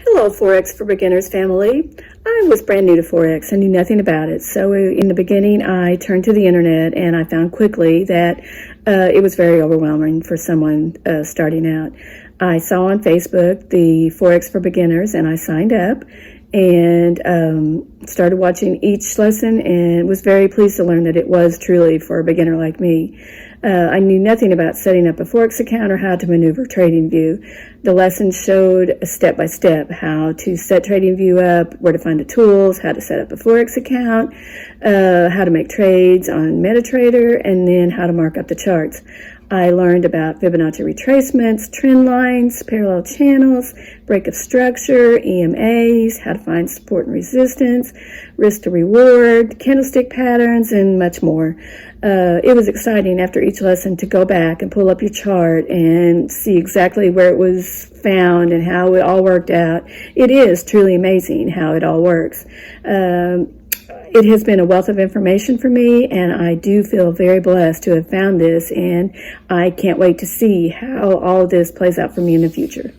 Hello, Forex for Beginners family. I was brand new to Forex. I knew nothing about it. So in the beginning, I turned to the internet and I found quickly that it was very overwhelming for someone starting out. I saw on Facebook the Forex for Beginners and I signed up and started watching each lesson and was very pleased to learn that it was truly for a beginner like me. I knew nothing about setting up a Forex account or how to maneuver TradingView. The lesson showed step by step how to set TradingView up, where to find the tools, how to set up a Forex account, how to make trades on MetaTrader, and then how to mark up the charts. I learned about Fibonacci retracements, trend lines, parallel channels, break of structure, EMAs, how to find support and resistance, risk to reward, candlestick patterns, and much more. It was exciting after each lesson to go back and pull up your chart and see exactly where it was found and how it all worked out. It is truly amazing how it all works. It has been a wealth of information for me, and I do feel very blessed to have found this, and I can't wait to see how all of this plays out for me in the future.